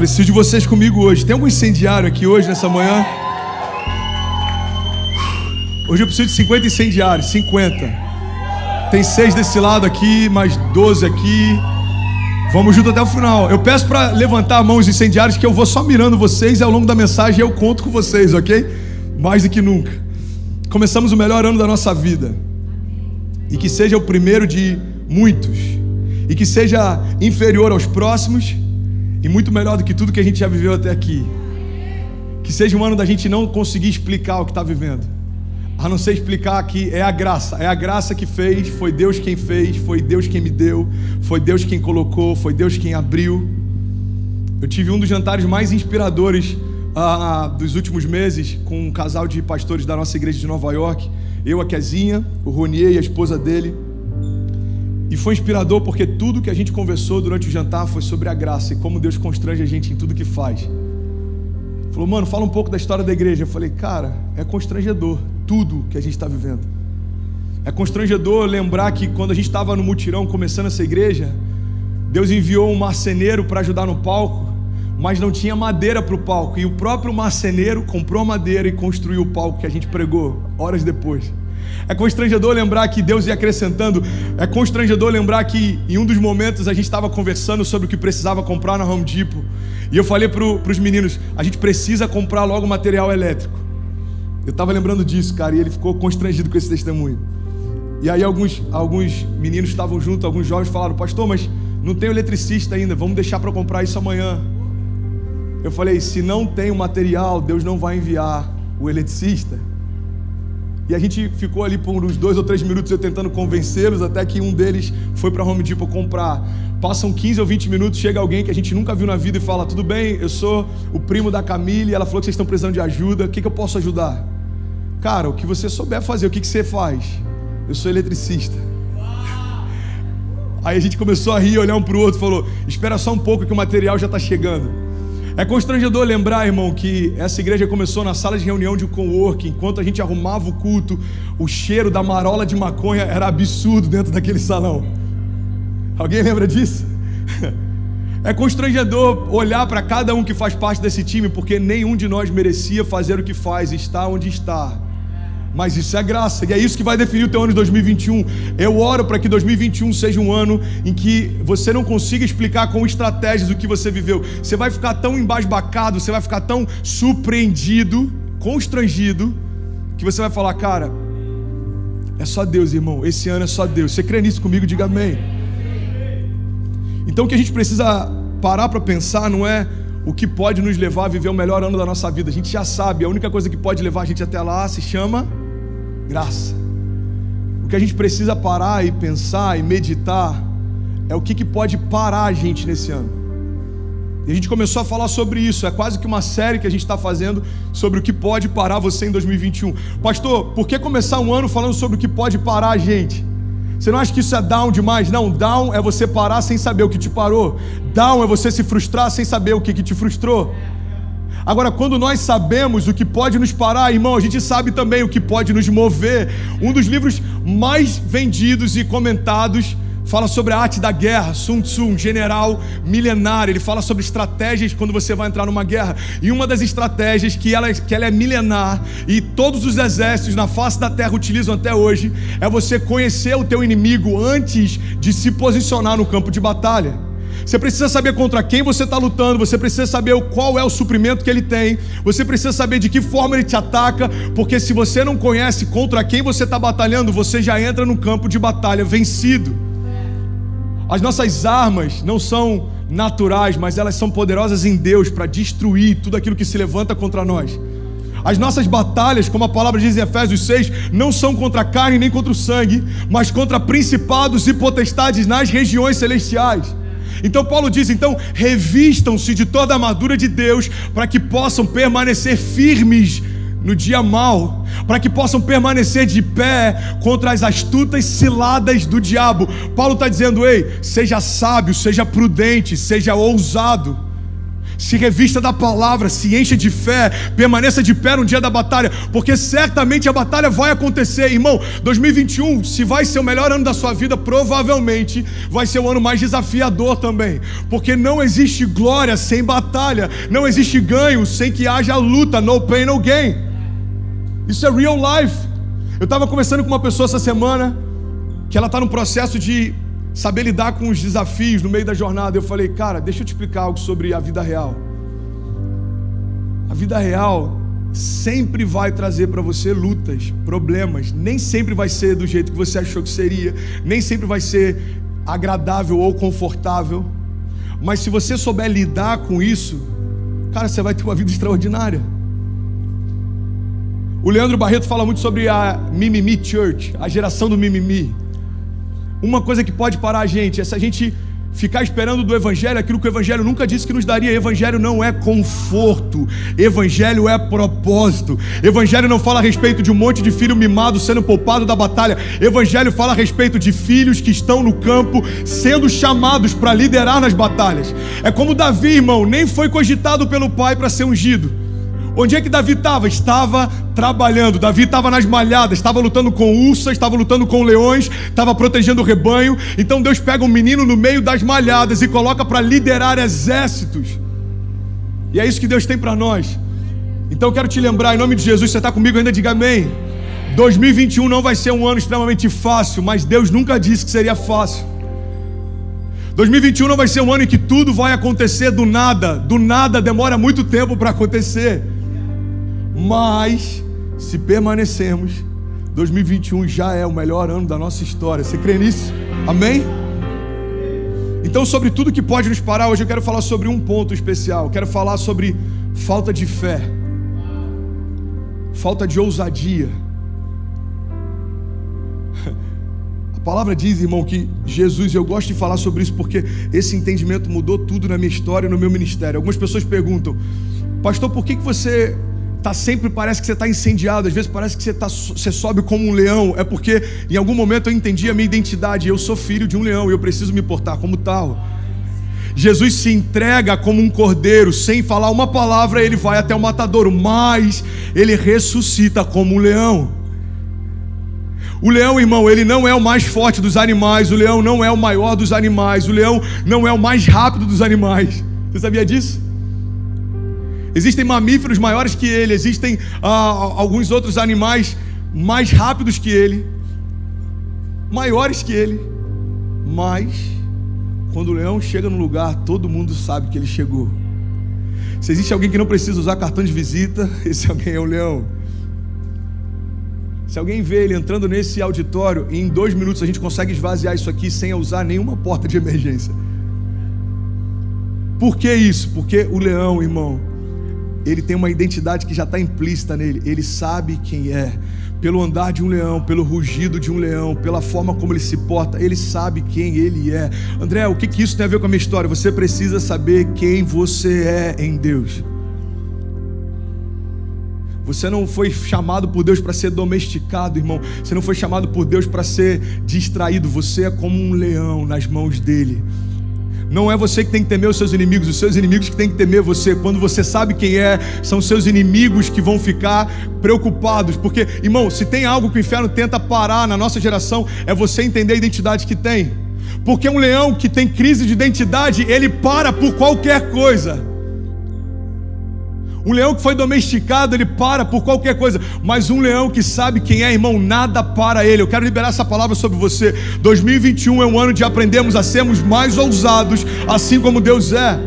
Preciso de vocês comigo hoje. Tem algum incendiário aqui hoje, nessa manhã? Hoje eu preciso de 50 incendiários, 50. Tem 6 desse lado aqui, mais 12 aqui. Vamos junto até o final. Eu peço para levantar a mão os incendiários, que eu vou só mirando vocês e ao longo da mensagem eu conto com vocês, ok? Mais do que nunca. Começamos o melhor ano da nossa vida. E que seja o primeiro de muitos. E que seja inferior aos próximos. E muito melhor do que tudo que a gente já viveu até aqui. Que seja um ano da gente não conseguir explicar o que está vivendo, a não ser explicar que é a graça que fez, foi Deus quem fez, foi Deus quem me deu, foi Deus quem colocou, foi Deus quem abriu. Eu tive um dos jantares mais inspiradores dos últimos meses com um casal de pastores da nossa igreja de Nova York, eu, a Kezinha, o Ronier e a esposa dele. E foi inspirador porque tudo que a gente conversou durante o jantar foi sobre a graça e como Deus constrange a gente em tudo que faz. Falou, mano, fala um pouco da história da igreja. Eu falei, cara, é constrangedor tudo que a gente está vivendo. É constrangedor lembrar que quando a gente estava no mutirão começando essa igreja, Deus enviou um marceneiro para ajudar no palco, mas não tinha madeira para o palco. E o próprio marceneiro comprou a madeira e construiu o palco que a gente pregou horas depois. É constrangedor lembrar que Deus ia acrescentando. É constrangedor lembrar que em um dos momentos a gente estava conversando sobre o que precisava comprar na Home Depot. E eu falei para os meninos, a gente precisa comprar logo material elétrico. Eu estava lembrando disso, cara, e ele ficou constrangido com esse testemunho. E aí alguns meninos estavam juntos, alguns jovens falaram, pastor, mas não tem eletricista ainda, vamos deixar para comprar isso amanhã. Eu falei, se não tem o material, Deus não vai enviar o eletricista. E a gente ficou ali por uns 2 ou 3 minutos eu tentando convencê-los, até que um deles foi para Home Depot comprar. Passam 15 ou 20 minutos, chega alguém que a gente nunca viu na vida e fala, tudo bem, eu sou o primo da Camille, ela falou que vocês estão precisando de ajuda, o que eu posso ajudar? Cara, o que você souber fazer, o que você faz? Eu sou eletricista. Aí a gente começou a rir, olhar um para o outro, falou, espera só um pouco que o material já está chegando. É constrangedor lembrar, irmão, que essa igreja começou na sala de reunião de coworking. Enquanto a gente arrumava o culto, o cheiro da marola de maconha era absurdo dentro daquele salão. Alguém lembra disso? É constrangedor olhar para cada um que faz parte desse time, porque nenhum de nós merecia fazer o que faz, estar onde está. Mas isso é graça, e é isso que vai definir o teu ano de 2021. Eu oro para que 2021 seja um ano em que você não consiga explicar com estratégias o que você viveu. Você vai ficar tão embasbacado, você vai ficar tão surpreendido, constrangido, que você vai falar, cara, é só Deus, irmão, esse ano é só Deus. Você crê nisso comigo? Diga amém. Então o que a gente precisa parar para pensar não é o que pode nos levar a viver o melhor ano da nossa vida. A gente já sabe, a única coisa que pode levar a gente até lá se chama graça. O que a gente precisa parar e pensar e meditar é o que pode parar a gente nesse ano. E a gente começou a falar sobre isso, é quase que uma série que a gente está fazendo sobre o que pode parar você em 2021. Pastor, por que começar um ano falando sobre o que pode parar a gente? Você não acha que isso é down demais? Não, down é você parar sem saber o que te parou. Down é você se frustrar sem saber o que te frustrou. Agora, quando nós sabemos o que pode nos parar, irmão, a gente sabe também o que pode nos mover. Um dos livros mais vendidos e comentados fala sobre a arte da guerra. Sun Tzu, um general milenário, ele fala sobre estratégias quando você vai entrar numa guerra. E uma das estratégias que ela é milenar e todos os exércitos na face da terra utilizam até hoje é você conhecer o teu inimigo antes de se posicionar no campo de batalha. Você precisa saber contra quem você está lutando, você precisa saber qual é o suprimento que ele tem, você precisa saber de que forma ele te ataca, porque se você não conhece contra quem você está batalhando, você já entra no campo de batalha vencido. As nossas armas não são naturais, mas elas são poderosas em Deus para destruir tudo aquilo que se levanta contra nós. As nossas batalhas, como a palavra diz em Efésios 6, não são contra a carne nem contra o sangue, mas contra principados e potestades nas regiões celestiais. Então Paulo diz, revistam-se de toda a armadura de Deus para que possam permanecer firmes no dia mau, para que possam permanecer de pé contra as astutas ciladas do diabo. Paulo está dizendo, ei, seja sábio, seja prudente, seja ousado. Se revista da palavra, se encha de fé, permaneça de pé no dia da batalha, porque certamente a batalha vai acontecer. Irmão, 2021, se vai ser o melhor ano da sua vida, provavelmente vai ser o ano mais desafiador também, porque não existe glória sem batalha, não existe ganho sem que haja luta, no pain, no gain. Isso é real life. Eu estava conversando com uma pessoa essa semana, que ela está no processo de saber lidar com os desafios no meio da jornada. Eu falei, cara, deixa eu te explicar algo sobre a vida real. A vida real sempre vai trazer para você lutas, problemas. Nem sempre vai ser do jeito que você achou que seria, nem sempre vai ser agradável ou confortável. Mas se você souber lidar com isso, cara, você vai ter uma vida extraordinária. O Leandro Barreto fala muito sobre a Mimimi Church, a geração do mimimi. Uma coisa que pode parar a gente é se a gente ficar esperando do Evangelho aquilo que o Evangelho nunca disse que nos daria. Evangelho não é conforto, Evangelho é propósito. Evangelho não fala a respeito de um monte de filho mimado sendo poupado da batalha. Evangelho fala a respeito de filhos que estão no campo sendo chamados para liderar nas batalhas. É como Davi, irmão, nem foi cogitado pelo pai para ser ungido. Onde é que Davi estava? Estava trabalhando. Davi estava nas malhadas, estava lutando com ursas, estava lutando com leões, estava protegendo o rebanho. Então Deus pega um menino no meio das malhadas e coloca para liderar exércitos. E é isso que Deus tem para nós. Então eu quero te lembrar, em nome de Jesus, você está comigo ainda? Diga amém. 2021 não vai ser um ano extremamente fácil, mas Deus nunca disse que seria fácil. 2021 não vai ser um ano em que tudo vai acontecer do nada. Do nada demora muito tempo para acontecer. Mas, se permanecermos, 2021 já é o melhor ano da nossa história. Você crê nisso? Amém? Então, sobre tudo que pode nos parar, hoje eu quero falar sobre um ponto especial. Eu quero falar sobre falta de fé, falta de ousadia. A palavra diz, irmão, que Jesus, eu gosto de falar sobre isso porque esse entendimento mudou tudo na minha história e no meu ministério. Algumas pessoas perguntam, pastor, por que você sempre parece que você está incendiado, às vezes parece que você sobe como um leão? É porque em algum momento eu entendi a minha identidade. Eu sou filho de um leão e eu preciso me portar como tal. Jesus se entrega como um cordeiro, sem falar uma palavra ele vai até o matadouro, mas ele ressuscita como um leão. O leão, irmão, ele não é o mais forte dos animais, o leão não é o maior dos animais, o leão não é o mais rápido dos animais. Você sabia disso? Existem mamíferos maiores que ele, existem alguns outros animais mais rápidos que ele, maiores que ele, mas quando o leão chega no lugar, todo mundo sabe que ele chegou. Se existe alguém que não precisa usar cartão de visita, esse alguém é o leão. Se alguém vê ele entrando nesse auditório, em 2 minutos a gente consegue esvaziar isso aqui sem usar nenhuma porta de emergência. Por que isso? Porque o leão, irmão, ele tem uma identidade que já está implícita nele. Ele sabe quem é. Pelo andar de um leão, pelo rugido de um leão, pela forma como ele se porta, ele sabe quem ele é. André, o que isso tem a ver com a minha história? Você precisa saber quem você é em Deus. Você não foi chamado por Deus para ser domesticado, irmão. Você não foi chamado por Deus para ser distraído. Você é como um leão nas mãos dele. Não é você que tem que temer os seus inimigos que tem que temer você. Quando você sabe quem é, são seus inimigos que vão ficar preocupados. Porque, irmão, se tem algo que o inferno tenta parar na nossa geração, é você entender a identidade que tem. Porque um leão que tem crise de identidade, ele para por qualquer coisa. Um leão que foi domesticado, ele para por qualquer coisa. Mas um leão que sabe quem é, irmão, nada para ele. Eu quero liberar essa palavra sobre você. 2021 é um ano de aprendermos a sermos mais ousados, assim como Deus é.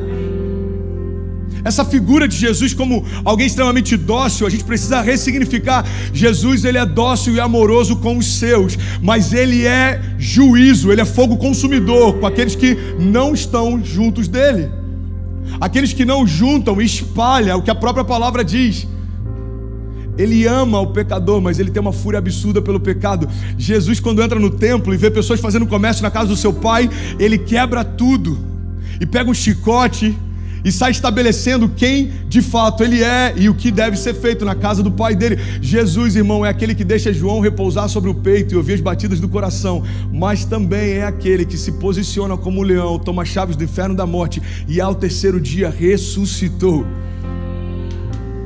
Essa figura de Jesus como alguém extremamente dócil, a gente precisa ressignificar. Jesus, ele é dócil e amoroso com os seus, mas ele é juízo, ele é fogo consumidor com aqueles que não estão juntos dele. Aqueles que não juntam, espalha o que a própria palavra diz. Ele ama o pecador, mas ele tem uma fúria absurda pelo pecado. Jesus, quando entra no templo e vê pessoas fazendo comércio na casa do seu pai, ele quebra tudo e pega um chicote e sai estabelecendo quem de fato ele é e o que deve ser feito na casa do Pai dele. Jesus, irmão, é aquele que deixa João repousar sobre o peito e ouvir as batidas do coração, mas também é aquele que se posiciona como um leão, toma chaves do inferno e da morte e ao terceiro dia ressuscitou.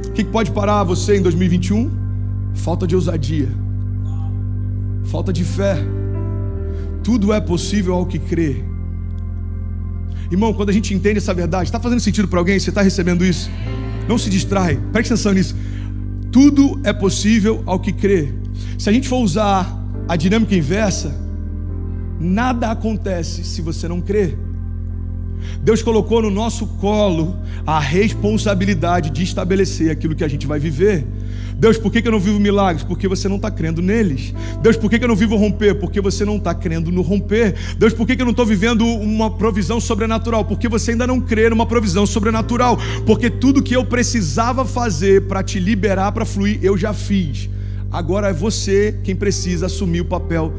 O que pode parar você em 2021? Falta de ousadia, falta de fé. Tudo é possível ao que crê. Irmão, quando a gente entende essa verdade, está fazendo sentido para alguém? Você está recebendo isso? Não se distrai, preste atenção nisso. Tudo é possível ao que crê. Se a gente for usar a dinâmica inversa, nada acontece se você não crê. Deus colocou no nosso colo a responsabilidade de estabelecer aquilo que a gente vai viver. Deus, por que eu não vivo milagres? Porque você não está crendo neles. Deus, por que eu não vivo romper? Porque você não está crendo no romper. Deus, por que eu não estou vivendo uma provisão sobrenatural? Porque você ainda não crê numa provisão sobrenatural. Porque tudo que eu precisava fazer para te liberar, para fluir, eu já fiz. Agora é você quem precisa assumir o papel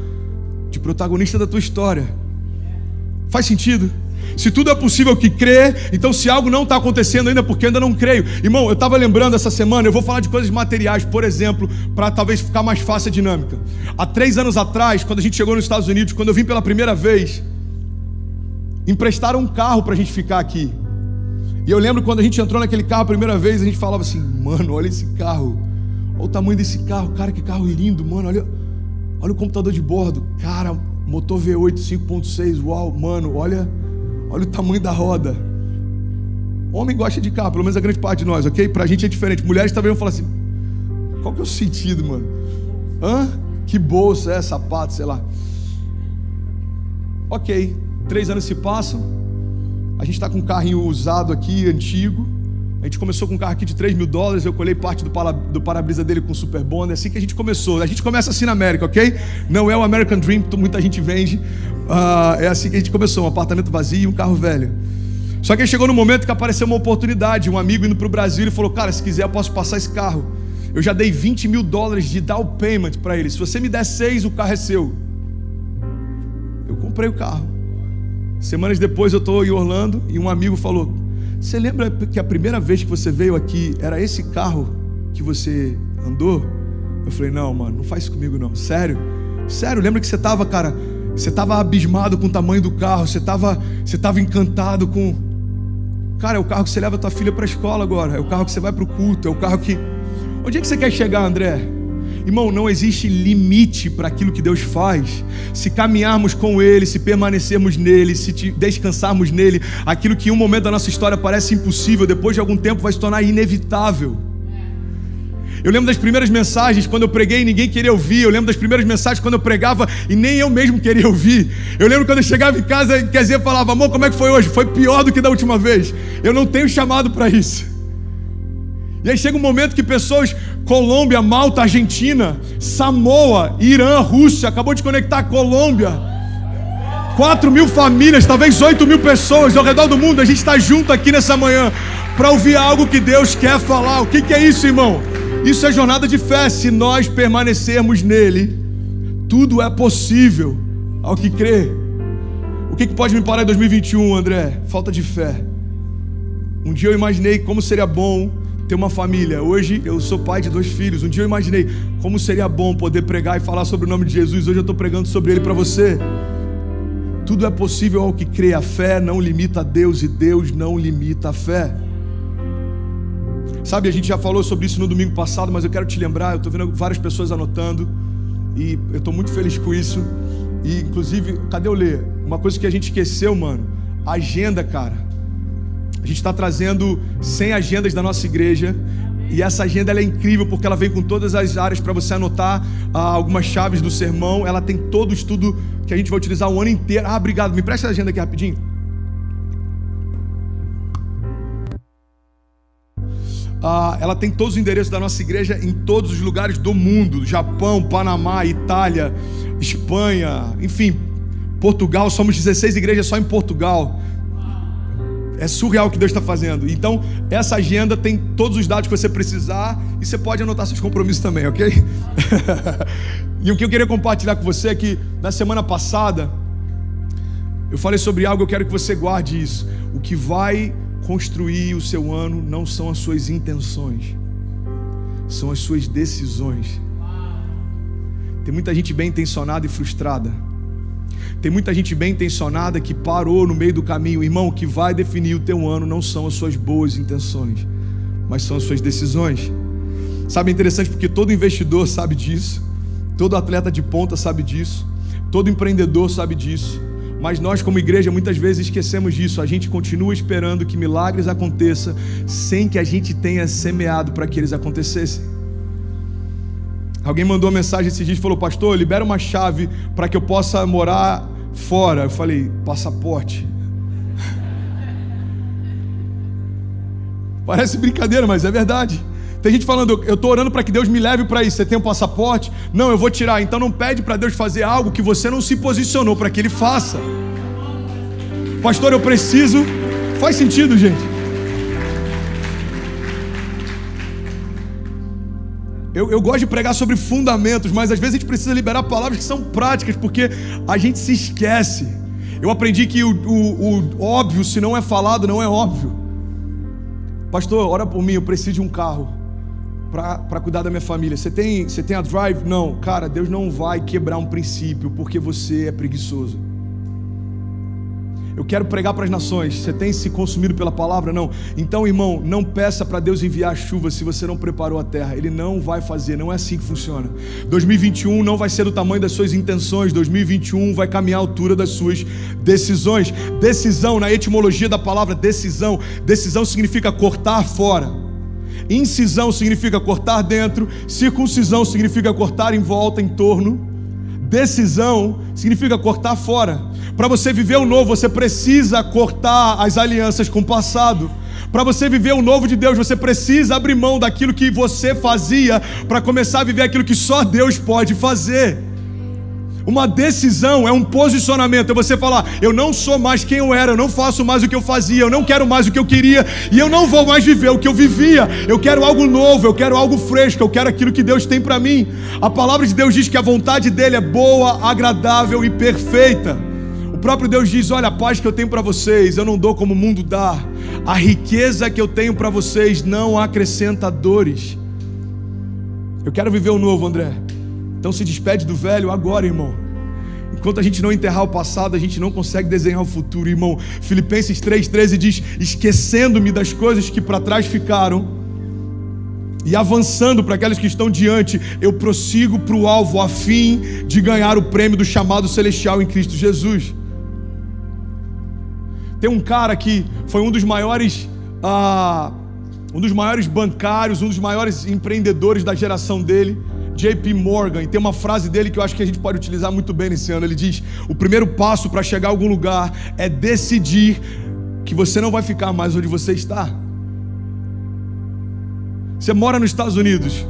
de protagonista da tua história. Faz sentido? Se tudo é possível que crê, então se algo não está acontecendo ainda, porque ainda não creio. Irmão, eu estava lembrando essa semana, eu vou falar de coisas materiais, por exemplo, para talvez ficar mais fácil a dinâmica. Há 3 anos atrás, quando a gente chegou nos Estados Unidos, quando eu vim pela primeira vez, emprestaram um carro para a gente ficar aqui. E eu lembro quando a gente entrou naquele carro a primeira vez, a gente falava assim: mano, olha esse carro, olha o tamanho desse carro, cara, que carro lindo, mano, olha o computador de bordo, cara, motor V8 5.6, uau, mano, olha o tamanho da roda. Homem gosta de carro, pelo menos a grande parte de nós, ok? Pra gente é diferente. Mulheres também vão falar assim: qual que é o sentido, mano? Que bolsa, sapato, sei lá. Ok, 3 anos se passam. A gente tá com um carrinho usado aqui, antigo. A gente começou com um carro aqui de $3 mil. Eu colhei parte do para-brisa dele com Super Bond. É assim que a gente começou. A gente começa assim na América, ok? Não é o American Dream que muita gente vende. É assim que a gente começou, um apartamento vazio e um carro velho. Só que aí chegou no momento que apareceu uma oportunidade. Um amigo indo para o Brasil, ele falou: cara, se quiser eu posso passar esse carro. Eu já dei $20 mil de down payment para ele. Se você me der 6, o carro é seu. Eu comprei o carro. Semanas depois eu estou em Orlando e um amigo falou: você lembra que a primeira vez que você veio aqui era esse carro que você andou? Eu falei: não, mano, não faz isso comigo não. Sério, lembra que você estava, cara, você estava abismado com o tamanho do carro, você estava encantado com... Cara, é o carro que você leva a tua filha para a escola agora, é o carro que você vai para o culto, é o carro que... Onde é que você quer chegar, André? Irmão, não existe limite para aquilo que Deus faz. Se caminharmos com Ele, se permanecermos nele, se descansarmos nele, aquilo que em um momento da nossa história parece impossível, depois de algum tempo vai se tornar inevitável. Eu lembro das primeiras mensagens quando eu preguei e ninguém queria ouvir. Eu lembro das primeiras mensagens quando eu pregava e nem eu mesmo queria ouvir. Eu lembro quando eu chegava em casa e quer dizer, falava: amor, como é que foi hoje? Foi pior do que da última vez. Eu não tenho chamado para isso. E aí chega um momento que pessoas, Colômbia, Malta, Argentina, Samoa, Irã, Rússia, acabou de conectar a Colômbia, 4 mil famílias, talvez 8 mil pessoas ao redor do mundo. A gente está junto aqui nessa manhã para ouvir algo que Deus quer falar. O que é isso, irmão? Isso é jornada de fé. Se nós permanecermos nele, tudo é possível ao que crê. O que pode me parar em 2021, André? Falta de fé. Um dia eu imaginei como seria bom ter uma família. Hoje eu sou pai de 2 filhos. Um dia eu imaginei como seria bom poder pregar e falar sobre o nome de Jesus. Hoje eu estou pregando sobre ele para você. Tudo é possível ao que crê. A fé não limita a Deus e Deus não limita a fé. Sabe, a gente já falou sobre isso no domingo passado, mas eu quero te lembrar. Eu estou vendo várias pessoas anotando e eu estou muito feliz com isso. E inclusive, cadê o Lê? Uma coisa que a gente esqueceu, mano: agenda, cara. A gente está trazendo 100 agendas da nossa igreja. E essa agenda ela é incrível porque ela vem com todas as áreas para você anotar algumas chaves do sermão. Ela tem todo o estudo que a gente vai utilizar o ano inteiro. Obrigado. Me presta a agenda aqui rapidinho. Ela tem todos os endereços da nossa igreja em todos os lugares do mundo: Japão, Panamá, Itália, Espanha, enfim, Portugal. Somos 16 igrejas só em Portugal. É surreal o que Deus está fazendo. Então, essa agenda tem todos os dados que você precisar e você pode anotar seus compromissos também, ok? E o que eu queria compartilhar com você é que na semana passada eu falei sobre algo, eu quero que você guarde isso. O que vai construir o seu ano não são as suas intenções, são as suas decisões. Tem muita gente bem intencionada e frustrada. Tem muita gente bem intencionada que parou no meio do caminho. Irmão, o que vai definir o teu ano não são as suas boas intenções, mas são as suas decisões. Sabe, é interessante porque todo investidor sabe disso, todo atleta de ponta sabe disso, todo empreendedor sabe disso, mas nós como igreja muitas vezes esquecemos disso. A gente continua esperando que milagres aconteçam sem que a gente tenha semeado para que eles acontecessem. Alguém mandou uma mensagem esses dias e falou: pastor, libera uma chave para que eu possa morar fora. Eu falei: passaporte. Parece brincadeira, mas é verdade. Tem gente falando: eu estou orando para que Deus me leve para isso. Você tem um passaporte? Não, eu vou tirar. Então não pede para Deus fazer algo que você não se posicionou para que Ele faça. Pastor, eu preciso. Faz sentido, gente? Eu gosto de pregar sobre fundamentos, mas às vezes a gente precisa liberar palavras que são práticas, porque a gente se esquece. Eu aprendi que o óbvio, se não é falado, não é óbvio. Pastor, ora por mim, eu preciso de um carro para cuidar da minha família. Você tem a Drive? Não, cara, Deus não vai quebrar um princípio porque você é preguiçoso. Eu quero pregar para as nações. Você tem se consumido pela palavra? Não. Então, irmão, não peça para Deus enviar chuva se você não preparou a terra. Ele não vai fazer, não é assim que funciona. 2021 não vai ser do tamanho das suas intenções. 2021 vai caminhar à altura das suas decisões. Decisão, na etimologia da palavra decisão, decisão significa cortar fora. Incisão significa cortar dentro. Circuncisão significa cortar em volta, em torno. Decisão significa cortar fora. Para você viver o novo, você precisa cortar as alianças com o passado. Para você viver o novo de Deus, você precisa abrir mão daquilo que você fazia para começar a viver aquilo que só Deus pode fazer. Uma decisão é um posicionamento, é você falar: eu não sou mais quem eu era, eu não faço mais o que eu fazia, eu não quero mais o que eu queria, e eu não vou mais viver o que eu vivia. Eu quero algo novo, eu quero algo fresco, eu quero aquilo que Deus tem para mim. A palavra de Deus diz que a vontade dele é boa, agradável e perfeita. O próprio Deus diz: olha, a paz que eu tenho para vocês, eu não dou como o mundo dá. A riqueza que eu tenho para vocês não acrescenta dores. Eu quero viver o novo, André. Então se despede do velho agora, irmão. Enquanto a gente não enterrar o passado, a gente não consegue desenhar o futuro, irmão. Filipenses 3,13 diz: esquecendo-me das coisas que para trás ficaram e avançando para aquelas que estão diante, eu prossigo para o alvo a fim de ganhar o prêmio do chamado celestial em Cristo Jesus. Tem um cara que foi um dos maiores bancários, um dos maiores empreendedores da geração dele, J.P. Morgan, e tem uma frase dele que eu acho que a gente pode utilizar muito bem nesse ano. Ele diz: o primeiro passo para chegar a algum lugar é decidir que você não vai ficar mais onde você está. Você mora nos Estados Unidos,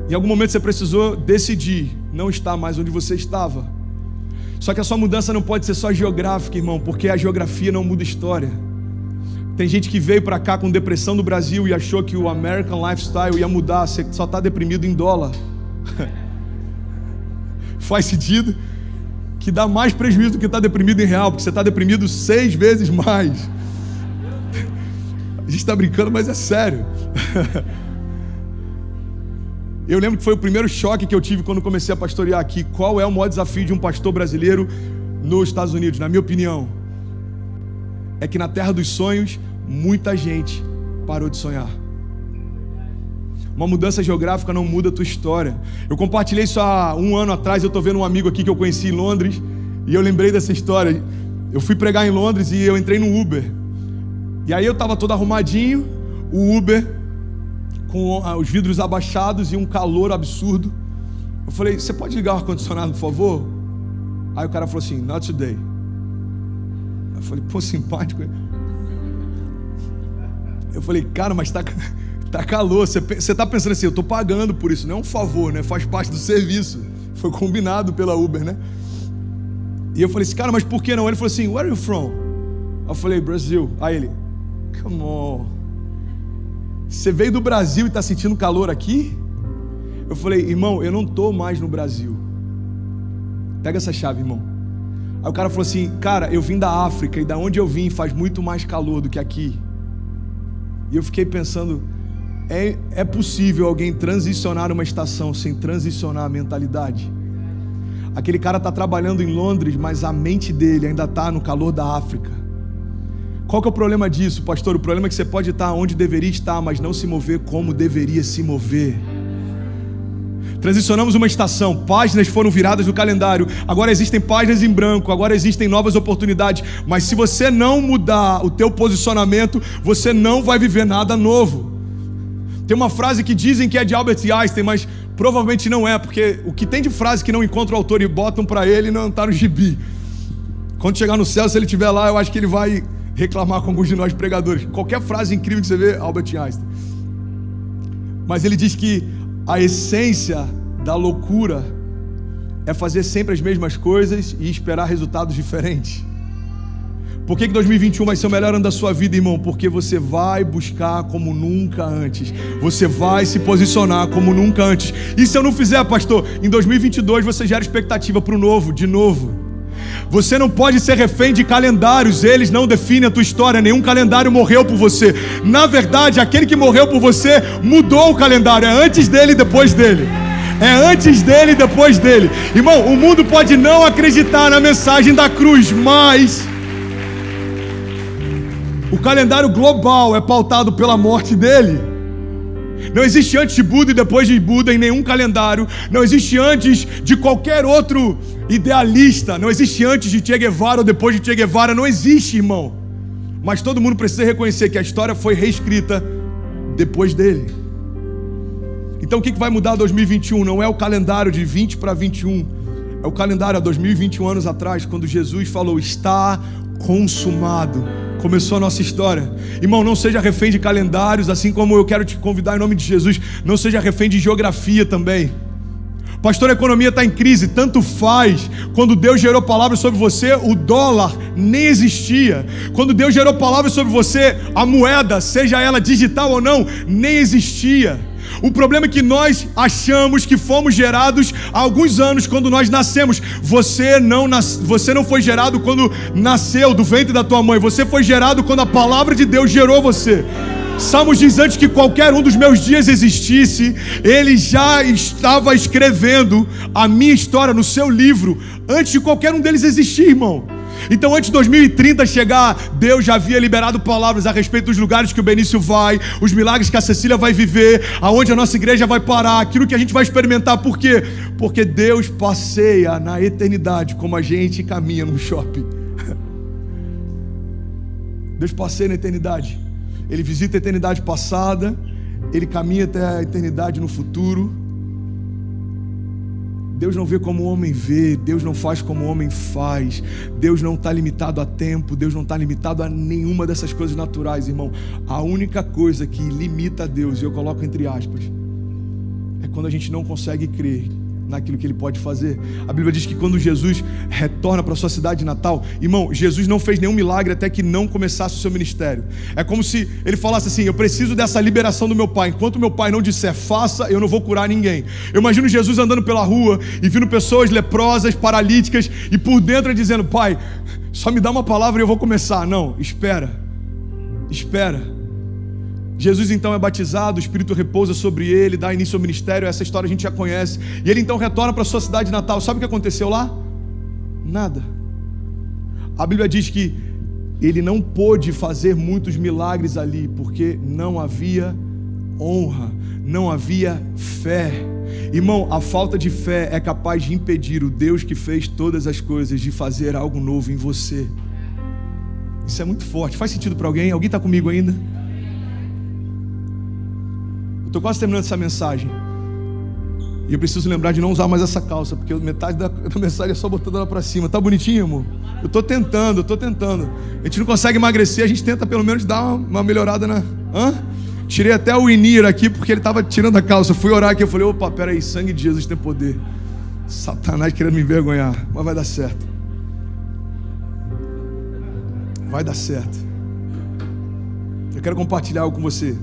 em algum momento você precisou decidir não estar mais onde você estava. Só que a sua mudança não pode ser só geográfica, irmão, porque a geografia não muda história. Tem gente que veio para cá com depressão do Brasil e achou que o American Lifestyle ia mudar. Você só está deprimido em dólar. Faz sentido? Que dá mais prejuízo do que estar deprimido em real, porque você está deprimido 6 vezes mais. A gente está brincando, mas é sério. Eu lembro que foi o primeiro choque que eu tive quando comecei a pastorear aqui. Qual é o maior desafio de um pastor brasileiro nos Estados Unidos? Na minha opinião, é que na terra dos sonhos, muita gente parou de sonhar. Uma mudança geográfica não muda a tua história. Eu compartilhei isso há 1 ano atrás. Eu estou vendo um amigo aqui que eu conheci em Londres, e eu lembrei dessa história. Eu fui pregar em Londres e eu entrei no Uber. E aí eu estava todo arrumadinho, o Uber com os vidros abaixados e um calor absurdo. Eu falei: você pode ligar o ar-condicionado, por favor? Aí o cara falou assim: not today. Eu falei: pô, simpático. Eu falei: cara, mas tá calor. Você tá pensando assim: eu tô pagando por isso, não é um favor, né? Faz parte do serviço. Foi combinado pela Uber, né? E eu falei assim: cara, mas por que não? Ele falou assim: where are you from? Eu falei: Brasil. Aí ele: come on. Você veio do Brasil e está sentindo calor aqui? Eu falei: irmão, eu não estou mais no Brasil. Pega essa chave, irmão. Aí o cara falou assim: cara, eu vim da África e da onde eu vim faz muito mais calor do que aqui. E eu fiquei pensando, é possível alguém transicionar uma estação sem transicionar a mentalidade? Aquele cara está trabalhando em Londres, mas a mente dele ainda está no calor da África. Qual que é o problema disso, pastor? O problema é que você pode estar onde deveria estar, mas não se mover como deveria se mover. Transicionamos uma estação, páginas foram viradas no calendário, agora existem páginas em branco, agora existem novas oportunidades, mas se você não mudar o teu posicionamento, você não vai viver nada novo. Tem uma frase que dizem que é de Albert Einstein, mas provavelmente não é, porque o que tem de frase que não encontra o autor e botam para ele não está no gibi. Quando chegar no céu, se ele estiver lá, eu acho que ele vai reclamar com alguns de nós pregadores. Qualquer frase incrível que você vê, Albert Einstein. Mas ele diz que a essência da loucura é fazer sempre as mesmas coisas e esperar resultados diferentes. Por que 2021 vai ser o melhor ano da sua vida, irmão? Porque você vai buscar como nunca antes. Você vai se posicionar como nunca antes. E se eu não fizer, pastor, em 2022 você gera expectativa para o novo, de novo. Você não pode ser refém de calendários, eles não definem a tua história, nenhum calendário morreu por você. Na verdade, aquele que morreu por você mudou o calendário, é antes dele e depois dele. É antes dele e depois dele. Irmão, o mundo pode não acreditar na mensagem da cruz, mas o calendário global é pautado pela morte dele. Não existe antes de Buda e depois de Buda em nenhum calendário. Não existe antes de qualquer outro idealista. Não existe antes de Che Guevara ou depois de Che Guevara. Não existe, irmão. Mas todo mundo precisa reconhecer que a história foi reescrita depois dele. Então o que vai mudar 2021? Não é o calendário de 20 para 21. É o calendário há 2021 anos atrás, quando Jesus falou, está consumado. Começou a nossa história. Irmão, não seja refém de calendários, assim como eu quero te convidar em nome de Jesus, não seja refém de geografia também. Pastor, a economia está em crise, tanto faz. Quando Deus gerou palavras sobre você, o dólar nem existia. Quando Deus gerou palavras sobre você, a moeda, seja ela digital ou não, nem existia. O problema é que nós achamos que fomos gerados há alguns anos quando nós nascemos. Você não foi gerado quando nasceu do ventre da tua mãe. Você foi gerado quando a palavra de Deus gerou você. Salmos diz, antes que qualquer um dos meus dias existisse, Ele já estava escrevendo a minha história no seu livro, antes de qualquer um deles existir, irmão. Então antes de 2030 chegar, Deus já havia liberado palavras a respeito dos lugares que o Benício vai, os milagres que a Cecília vai viver, aonde a nossa igreja vai parar, aquilo que a gente vai experimentar. Por quê? Porque Deus passeia na eternidade como a gente caminha num shopping. Deus passeia na eternidade. Ele visita a eternidade passada, Ele caminha até a eternidade no futuro. Deus não vê como o homem vê, Deus não faz como o homem faz, Deus não está limitado a tempo, Deus não está limitado a nenhuma dessas coisas naturais, irmão. A única coisa que limita a Deus, e eu coloco entre aspas, é quando a gente não consegue crer naquilo que Ele pode fazer. A Bíblia diz que quando Jesus retorna para a sua cidade natal, irmão, Jesus não fez nenhum milagre até que não começasse o seu ministério. É como se Ele falasse assim, eu preciso dessa liberação do meu Pai. Enquanto meu Pai não disser faça, eu não vou curar ninguém. Eu imagino Jesus andando pela rua e vindo pessoas leprosas, paralíticas, e por dentro dizendo, Pai, só me dá uma palavra e eu vou começar. Não, espera. Jesus então é batizado, o Espírito repousa sobre ele, dá início ao ministério. Essa história a gente já conhece. E ele então retorna para a sua cidade natal. Sabe o que aconteceu lá? Nada. A Bíblia diz que ele não pôde fazer muitos milagres ali, porque não havia honra, não havia fé. Irmão, a falta de fé é capaz de impedir o Deus que fez todas as coisas de fazer algo novo em você. Isso é muito forte. Faz sentido para alguém? Alguém está comigo ainda? Estou quase terminando essa mensagem. E eu preciso lembrar de não usar mais essa calça, porque metade da mensagem é só botando ela para cima. Tá bonitinho, amor? Eu estou tentando. A gente não consegue emagrecer, a gente tenta pelo menos dar uma melhorada na... Tirei até o Inir aqui, porque ele estava tirando a calça. Eu fui orar aqui, eu falei, opa, peraí, sangue de Jesus tem poder. Satanás querendo me envergonhar, mas vai dar certo. Vai dar certo. Eu quero compartilhar algo com você.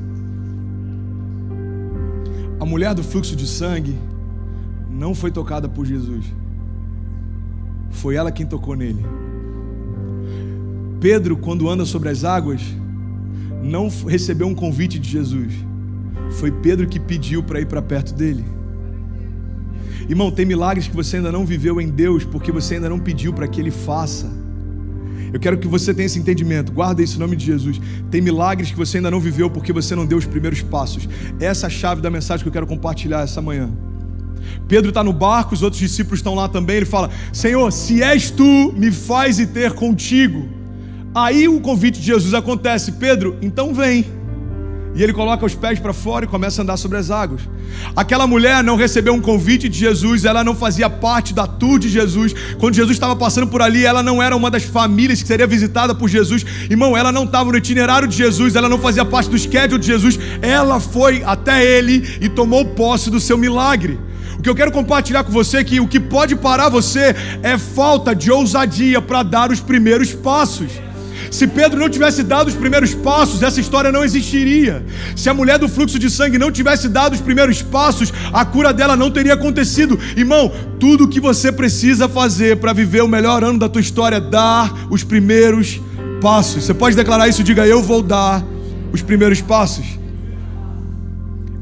A mulher do fluxo de sangue não foi tocada por Jesus. Foi ela quem tocou nele. Pedro, quando anda sobre as águas, não recebeu um convite de Jesus. Foi Pedro que pediu para ir para perto dele. Irmão, tem milagres que você ainda não viveu em Deus porque você ainda não pediu para que Ele faça. Eu quero que você tenha esse entendimento, guarda isso em nome de Jesus. Tem milagres que você ainda não viveu porque você não deu os primeiros passos. Essa é a chave da mensagem que eu quero compartilhar essa manhã. Pedro está no barco, os outros discípulos estão lá também. Ele fala: Senhor, se és tu, me faz ir ter contigo. Aí o convite de Jesus acontece: Pedro, então vem. E ele coloca os pés para fora e começa a andar sobre as águas. Aquela mulher não recebeu um convite de Jesus, ela não fazia parte da tour de Jesus. Quando Jesus estava passando por ali, ela não era uma das famílias que seria visitada por Jesus. Irmão, ela não estava no itinerário de Jesus, ela não fazia parte do schedule de Jesus. Ela foi até ele e tomou posse do seu milagre. O que eu quero compartilhar com você é que o que pode parar você é falta de ousadia para dar os primeiros passos. Se Pedro não tivesse dado os primeiros passos, essa história não existiria. Se a mulher do fluxo de sangue não tivesse dado os primeiros passos, a cura dela não teria acontecido. Irmão, tudo o que você precisa fazer para viver o melhor ano da tua história é dar os primeiros passos. Você pode declarar isso? Diga: eu vou dar os primeiros passos.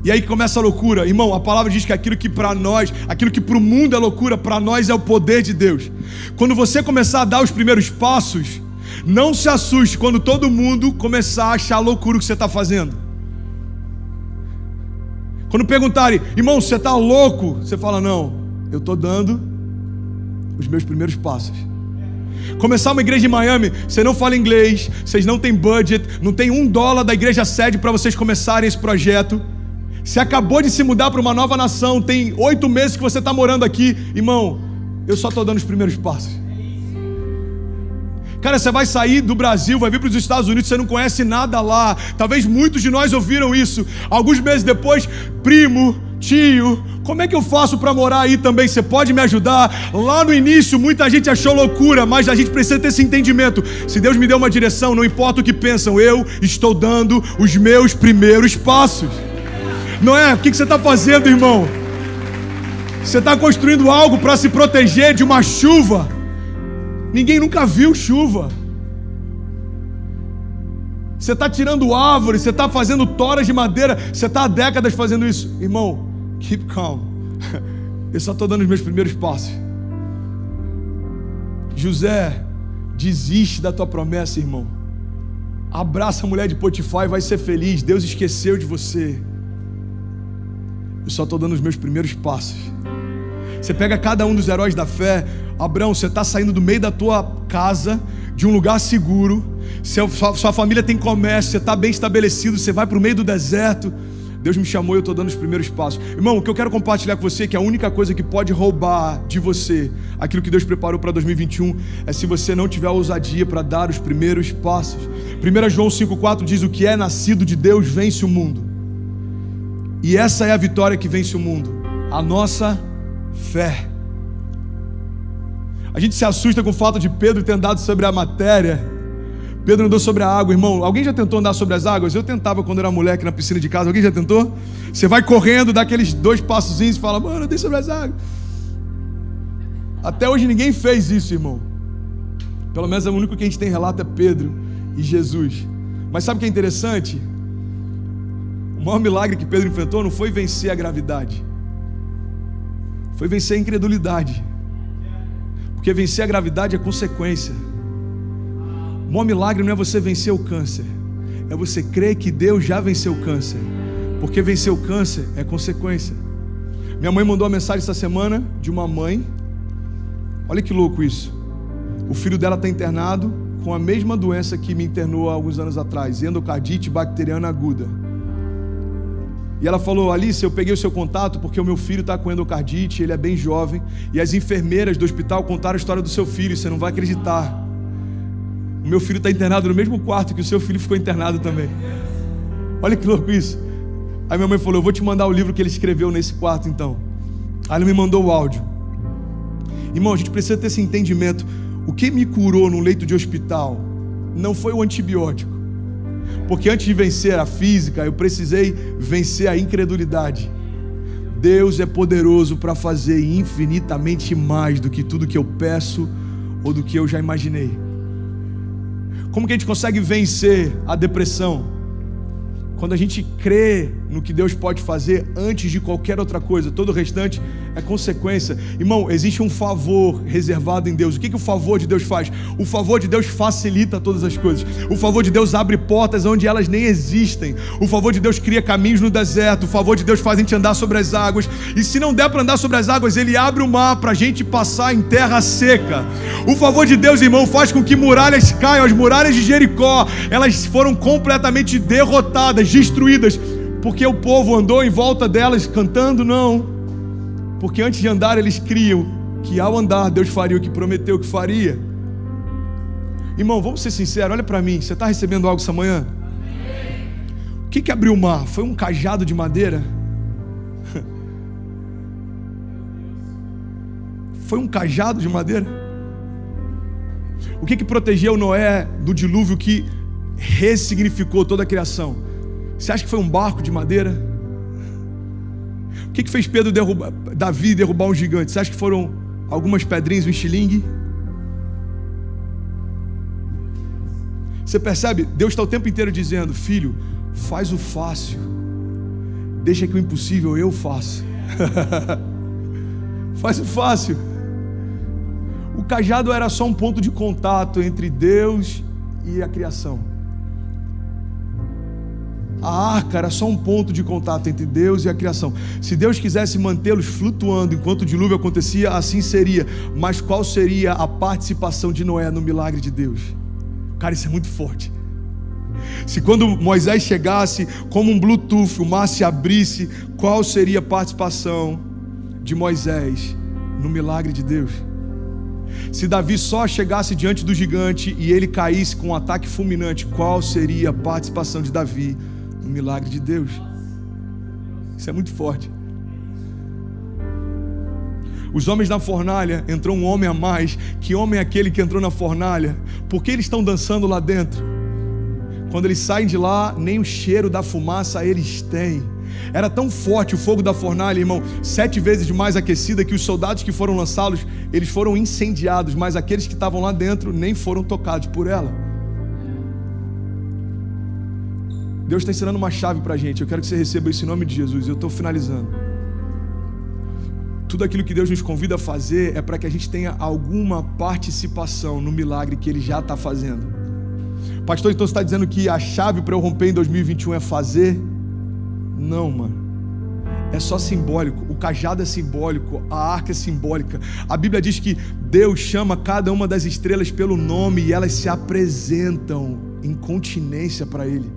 E aí que começa a loucura. Irmão, a palavra diz que aquilo que para nós, aquilo que para o mundo é loucura, para nós é o poder de Deus. Quando você começar a dar os primeiros passos, não se assuste quando todo mundo começar a achar loucura o que você está fazendo. Quando perguntarem: irmão, você está louco? Você fala: não, eu estou dando os meus primeiros passos. Começar uma igreja em Miami, você não fala inglês, vocês não têm budget, não tem $1 da igreja sede para vocês começarem esse projeto. Você acabou de se mudar para uma nova nação, tem 8 meses que você está morando aqui. Irmão, eu só estou dando os primeiros passos. Cara, você vai sair do Brasil, vai vir para os Estados Unidos, você não conhece nada lá. Talvez muitos de nós ouviram isso. Alguns meses depois: primo, tio, como é que eu faço para morar aí também? Você pode me ajudar? Lá no início muita gente achou loucura, mas a gente precisa ter esse entendimento. Se Deus me deu uma direção, não importa o que pensam, eu estou dando os meus primeiros passos. Não é? O que você está fazendo, irmão? Você está construindo algo para se proteger de uma chuva. Ninguém nunca viu chuva. Você está tirando árvores, você está fazendo toras de madeira, você está há décadas fazendo isso. Irmão, keep calm. Eu só estou dando os meus primeiros passos. José, desiste da tua promessa, irmão. Abraça a mulher de Potifar e vai ser feliz. Deus esqueceu de você. Eu só estou dando os meus primeiros passos. Você pega cada um dos heróis da fé. Abraão, você está saindo do meio da tua casa, de um lugar seguro. Sua família tem comércio, você está bem estabelecido. Você vai para o meio do deserto. Deus me chamou e eu estou dando os primeiros passos. Irmão, o que eu quero compartilhar com você é que a única coisa que pode roubar de você aquilo que Deus preparou para 2021 é se você não tiver ousadia para dar os primeiros passos. 1 João 5,4 diz: o que é nascido de Deus vence o mundo. E essa é a vitória que vence o mundo: a nossa fé. A gente se assusta com o fato de Pedro ter andado sobre a matéria. Pedro andou sobre a água, irmão. Alguém já tentou andar sobre as águas? Eu tentava quando era moleque na piscina de casa. Alguém já tentou? Você vai correndo, dá aqueles 2 passozinhos e fala: mano, eu andei sobre as águas. Até hoje ninguém fez isso, irmão. Pelo menos o único que a gente tem relato é Pedro e Jesus. Mas sabe o que é interessante? O maior milagre que Pedro enfrentou não foi vencer a gravidade, foi vencer a incredulidade. Porque vencer a gravidade é consequência. O maior milagre não é você vencer o câncer, é você crer que Deus já venceu o câncer. Porque vencer o câncer é consequência. Minha mãe mandou uma mensagem essa semana de uma mãe. Olha que louco isso. O filho dela está internado com a mesma doença que me internou há alguns anos atrás, endocardite bacteriana aguda. E ela falou: Alice, eu peguei o seu contato porque o meu filho está com endocardite, ele é bem jovem, e as enfermeiras do hospital contaram a história do seu filho, você não vai acreditar. O meu filho está internado no mesmo quarto que o seu filho ficou internado também. Olha que louco isso. Aí minha mãe falou: eu vou te mandar o livro que ele escreveu nesse quarto então. Aí ela me mandou o áudio. Irmão, a gente precisa ter esse entendimento. O que me curou num leito de hospital não foi o antibiótico. Porque antes de vencer a física, eu precisei vencer a incredulidade. Deus é poderoso para fazer infinitamente mais do que tudo que eu peço ou do que eu já imaginei. Como que a gente consegue vencer a depressão? Quando a gente crê no que Deus pode fazer antes de qualquer outra coisa, todo o restante é consequência. Irmão, existe um favor reservado em Deus. O que o favor de Deus faz? O favor de Deus facilita todas as coisas. O favor de Deus abre portas onde elas nem existem. O favor de Deus cria caminhos no deserto. O favor de Deus faz a gente andar sobre as águas. E se não der para andar sobre as águas, Ele abre o mar para a gente passar em terra seca. O favor de Deus, irmão, faz com que muralhas caiam. As muralhas de Jericó, elas foram completamente derrotadas, destruídas, porque o povo andou em volta delas cantando? Não, porque antes de andar eles criam que ao andar Deus faria o que prometeu que faria. Irmão, vamos ser sinceros, olha para mim, você está recebendo algo essa manhã? O que abriu o mar? Foi um cajado de madeira? Foi um cajado de madeira? O que protegeu Noé do dilúvio que ressignificou toda a criação? Você acha que foi um barco de madeira? O que fez Davi derrubar um gigante? Você acha que foram algumas pedrinhas, um estilingue? Você percebe? Deus está o tempo inteiro dizendo: filho, faz o fácil, deixa que o impossível eu faço. Faz o fácil. O cajado era só um ponto de contato entre Deus e a criação. A arca era só um ponto de contato entre Deus e a criação. Se Deus quisesse mantê-los flutuando enquanto o dilúvio acontecia, assim seria. Mas qual seria a participação de Noé no milagre de Deus? Cara, isso é muito forte. Se quando Moisés chegasse como um Bluetooth, o mar se abrisse, qual seria a participação de Moisés no milagre de Deus? Se Davi só chegasse diante do gigante e ele caísse com um ataque fulminante, qual seria a participação de Davi no milagre de Deus? Isso é muito forte. Os homens na fornalha, entrou um homem a mais. Que homem é aquele que entrou na fornalha? Por que eles estão dançando lá dentro? Quando eles saem de lá, nem o cheiro da fumaça eles têm. Era tão forte o fogo da fornalha, irmão, 7 vezes mais aquecida, que os soldados que foram lançá-los, eles foram incendiados, mas aqueles que estavam lá dentro nem foram tocados por ela. Deus está ensinando uma chave para a gente. Eu quero que você receba isso em nome de Jesus. Eu estou finalizando. Tudo aquilo que Deus nos convida a fazer é para que a gente tenha alguma participação no milagre que Ele já está fazendo. Pastor, então você está dizendo que a chave para eu romper em 2021 é fazer? Não, mano. É só simbólico. O cajado é simbólico, a arca é simbólica. A Bíblia diz que Deus chama cada uma das estrelas pelo nome e elas se apresentam em continência para Ele.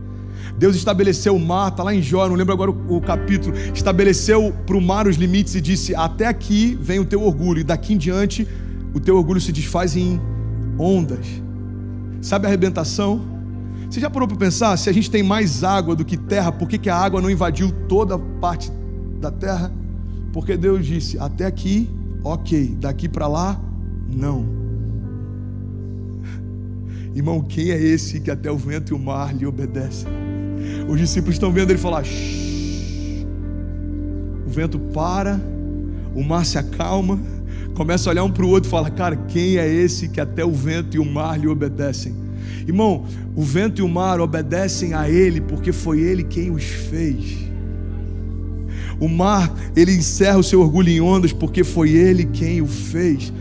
Deus estabeleceu o mar, está lá em Jó, não lembro agora o capítulo, estabeleceu para o mar os limites e disse: até aqui vem o teu orgulho, e daqui em diante o teu orgulho se desfaz em ondas. Sabe a arrebentação? Você já parou para pensar, se a gente tem mais água do que terra, por que a água não invadiu toda a parte da terra? Porque Deus disse: até aqui, ok, daqui para lá, não. Irmão, quem é esse que até o vento e o mar lhe obedecem? Os discípulos estão vendo ele falar: shh. O vento para, o mar se acalma, começa a olhar um para o outro e fala: cara, quem é esse que até o vento e o mar lhe obedecem? Irmão, o vento e o mar obedecem a Ele porque foi Ele quem os fez. O mar, ele encerra o seu orgulho em ondas porque foi Ele quem o fez.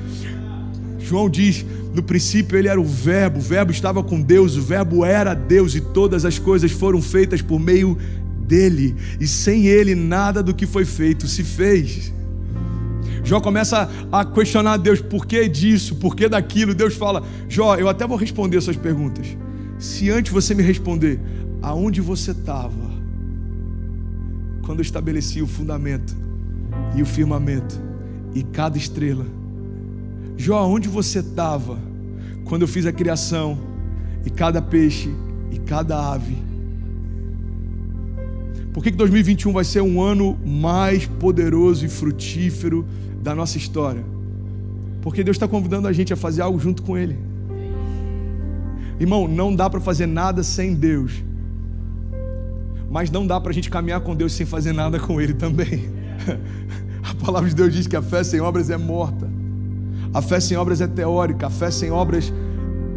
João diz: no princípio Ele era o Verbo estava com Deus, o Verbo era Deus e todas as coisas foram feitas por meio dEle, e sem Ele nada do que foi feito se fez. Jó começa a questionar Deus: por que disso, por que daquilo? Deus fala: Jó, eu até vou responder suas perguntas, se antes você me responder aonde você estava quando eu estabeleci o fundamento e o firmamento e cada estrela. Jó, onde você estava quando eu fiz a criação e cada peixe e cada ave? Por que 2021 vai ser um ano mais poderoso e frutífero da nossa história? Porque Deus está convidando a gente a fazer algo junto com Ele. Irmão, não dá para fazer nada sem Deus, mas não dá para a gente caminhar com Deus sem fazer nada com Ele também. A palavra de Deus diz que a fé sem obras é morta. A fé sem obras é teórica, a fé sem obras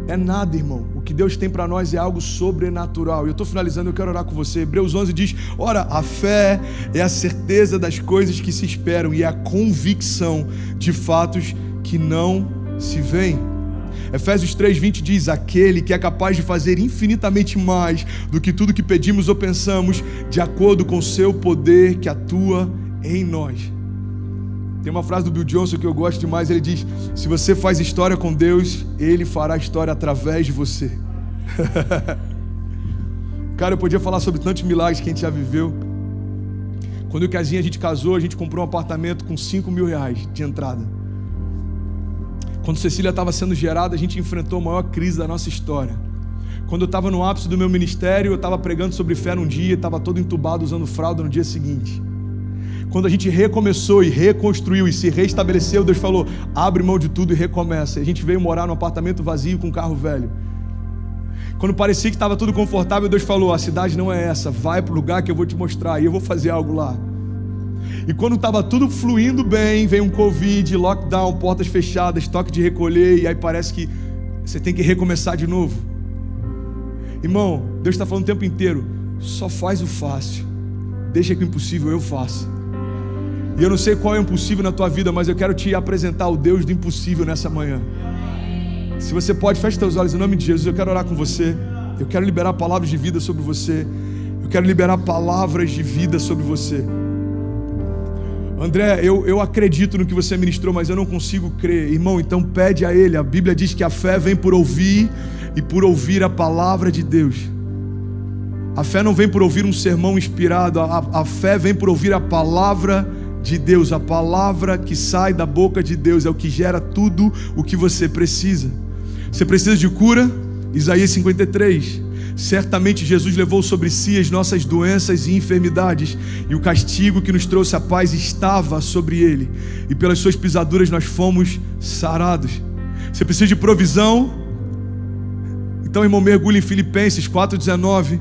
é nada, irmão. O que Deus tem para nós é algo sobrenatural. E eu estou finalizando, eu quero orar com você. Hebreus 11 diz: ora, a fé é a certeza das coisas que se esperam e é a convicção de fatos que não se veem. Efésios 3:20 diz: aquele que é capaz de fazer infinitamente mais do que tudo que pedimos ou pensamos, de acordo com o seu poder que atua em nós. Tem uma frase do Bill Johnson que eu gosto demais, ele diz: se você faz história com Deus, Ele fará história através de você. Cara, eu podia falar sobre tantos milagres que a gente já viveu. Quando o Casinha a gente casou, a gente comprou um apartamento com R$5.000 de entrada. Quando Cecília estava sendo gerada, a gente enfrentou a maior crise da nossa história. Quando eu estava no ápice do meu ministério, eu estava pregando sobre fé num dia, estava todo entubado usando fralda no dia seguinte. Quando a gente recomeçou e reconstruiu e se restabeleceu, Deus falou: abre mão de tudo e recomeça. E a gente veio morar num apartamento vazio com um carro velho. Quando parecia que estava tudo confortável, Deus falou: a cidade não é essa, vai para o lugar que eu vou te mostrar e eu vou fazer algo lá. E quando estava tudo fluindo bem, veio um Covid, lockdown, portas fechadas, toque de recolher, e aí parece que você tem que recomeçar de novo. Irmão, Deus está falando o tempo inteiro: só faz o fácil, deixa que o impossível eu faço. E eu não sei qual é o impossível na tua vida, mas eu quero te apresentar o Deus do impossível nessa manhã. Se você pode, feche teus olhos em nome de Jesus. Eu quero orar com você. Eu quero liberar palavras de vida sobre você. Eu quero liberar palavras de vida sobre você. André, eu acredito no que você ministrou, mas eu não consigo crer. Irmão, então pede a Ele. A Bíblia diz que a fé vem por ouvir e por ouvir a palavra de Deus. A fé não vem por ouvir um sermão inspirado. A fé vem por ouvir a palavra de Deus. A palavra que sai da boca de Deus é o que gera tudo o que você precisa. Você precisa de cura? Isaías 53. Certamente Jesus levou sobre si as nossas doenças e enfermidades, e o castigo que nos trouxe a paz estava sobre ele, e pelas suas pisaduras nós fomos sarados. Você precisa de provisão? Então, irmão, mergulhe em Filipenses 4:19.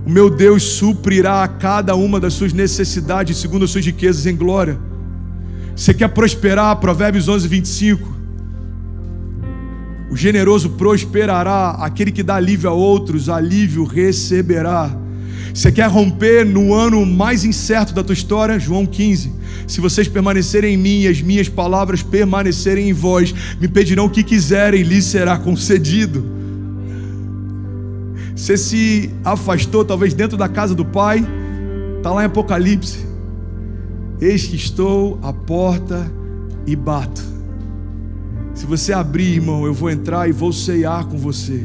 O meu Deus suprirá a cada uma das suas necessidades segundo as suas riquezas em glória. Você quer prosperar? Provérbios 11:25. O generoso prosperará, aquele que dá alívio a outros, alívio receberá. Você quer romper no ano mais incerto da tua história? João 15. Se vocês permanecerem em mim e as minhas palavras permanecerem em vós, me pedirão o que quiserem e lhes será concedido. Você se afastou, talvez dentro da casa do Pai, está lá em Apocalipse: eis que estou à porta e bato. Se você abrir, irmão, eu vou entrar e vou ceiar com você.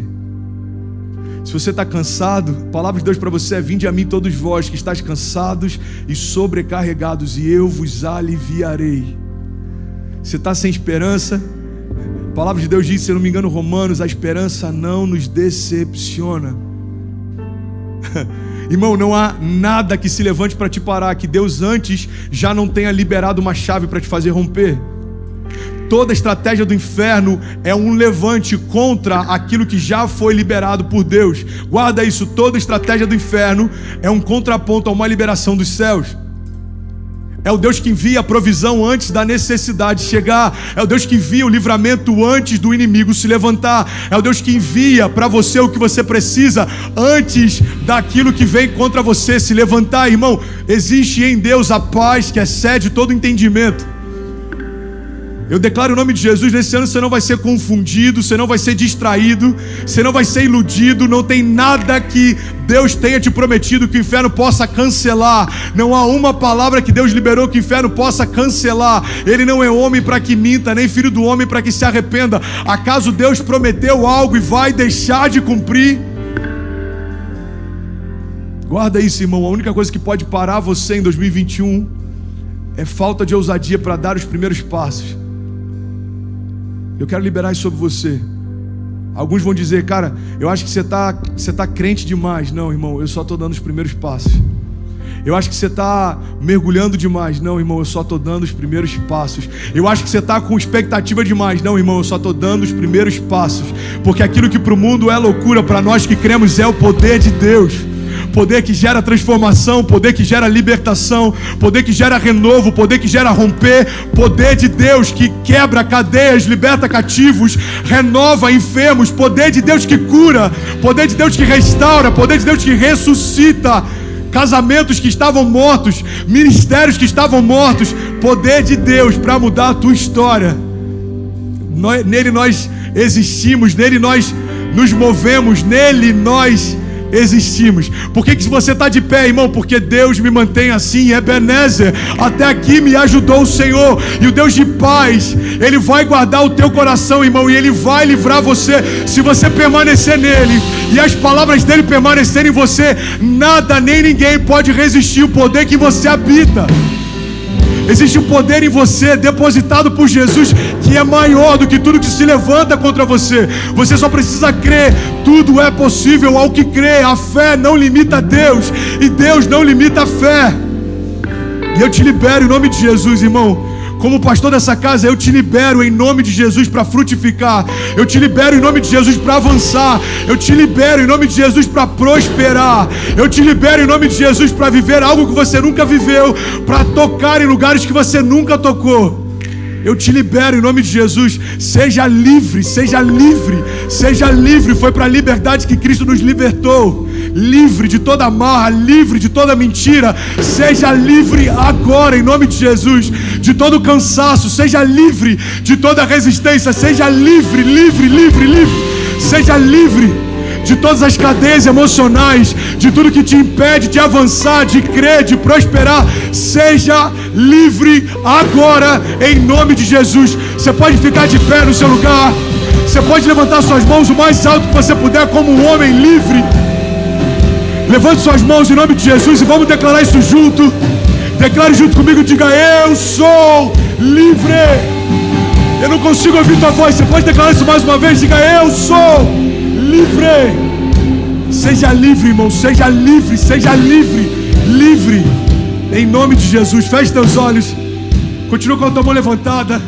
Se você está cansado, a palavra de Deus para você é: vinde a mim todos vós que estáis cansados e sobrecarregados, e eu vos aliviarei. Você está sem esperança? A palavra de Deus diz, se eu não me engano, Romanos: a esperança não nos decepciona. Irmão, não há nada que se levante para te parar, que Deus antes já não tenha liberado uma chave para te fazer romper. Toda estratégia do inferno é um levante contra aquilo que já foi liberado por Deus. Guarda isso: toda estratégia do inferno é um contraponto a uma liberação dos céus. É o Deus que envia a provisão antes da necessidade chegar. É o Deus que envia o livramento antes do inimigo se levantar. É o Deus que envia para você o que você precisa antes daquilo que vem contra você se levantar. Irmão, existe em Deus a paz que excede todo entendimento. Eu declaro o nome de Jesus: nesse ano você não vai ser confundido, você não vai ser distraído, você não vai ser iludido. Não tem nada que Deus tenha te prometido que o inferno possa cancelar. Não há uma palavra que Deus liberou que o inferno possa cancelar. Ele não é homem para que minta, nem filho do homem para que se arrependa. Acaso Deus prometeu algo e vai deixar de cumprir? Guarda isso, irmão. A única coisa que pode parar você em 2021 é falta de ousadia para dar os primeiros passos. Eu quero liberar isso sobre você. Alguns vão dizer: cara, eu acho que você tá crente demais. Não, irmão, eu só estou dando os primeiros passos. Eu acho que você está mergulhando demais. Não, irmão, eu só estou dando os primeiros passos. Eu acho que você está com expectativa demais. Não, irmão, eu só estou dando os primeiros passos. Porque aquilo que para o mundo é loucura, para nós que cremos é o poder de Deus. poder que gera transformação, poder que gera libertação, poder que gera renovo, poder que gera romper, poder de Deus que quebra cadeias, liberta cativos, renova enfermos, poder de Deus que cura, poder de Deus que restaura, poder de Deus que ressuscita casamentos que estavam mortos, ministérios que estavam mortos, poder de Deus para mudar a tua história. Nele nós existimos, nele nós nos movemos, nele nós existimos. Por que se você está de pé, irmão? Porque Deus me mantém assim, Ebenezer, até aqui me ajudou o Senhor. E o Deus de paz, Ele vai guardar o teu coração, irmão, e Ele vai livrar você, se você permanecer nele, e as palavras dele permanecerem em você. Nada nem ninguém pode resistir o poder que você habita. Existe um poder em você, depositado por Jesus, que é maior do que tudo que se levanta contra você. Você só precisa crer. Tudo é possível ao que crê. A fé não limita a Deus, e Deus não limita a fé. E eu te libero em nome de Jesus, irmão. Como pastor dessa casa, eu te libero em nome de Jesus para frutificar. Eu te libero em nome de Jesus para avançar. Eu te libero em nome de Jesus para prosperar. Eu te libero em nome de Jesus para viver algo que você nunca viveu, para tocar em lugares que você nunca tocou. Eu te libero em nome de Jesus. Seja livre, seja livre, seja livre. Foi para a liberdade que Cristo nos libertou. Livre de toda amarra, livre de toda mentira. Seja livre agora em nome de Jesus. De todo cansaço, seja livre de toda resistência. Seja livre, livre, livre, livre. Seja livre de todas as cadeias emocionais, de tudo que te impede de avançar, de crer, de prosperar. Seja livre agora, em nome de Jesus. Você pode ficar de pé no seu lugar. Você pode levantar suas mãos o mais alto que você puder, como um homem livre. Levante suas mãos em nome de Jesus e vamos declarar isso junto. Declare junto comigo, diga: eu sou livre. Eu não consigo ouvir tua voz. Você pode declarar isso mais uma vez? Diga: eu sou livre. Seja livre, irmão. Seja livre, seja livre. Livre. Em nome de Jesus. Feche teus olhos. Continua com a tua mão levantada.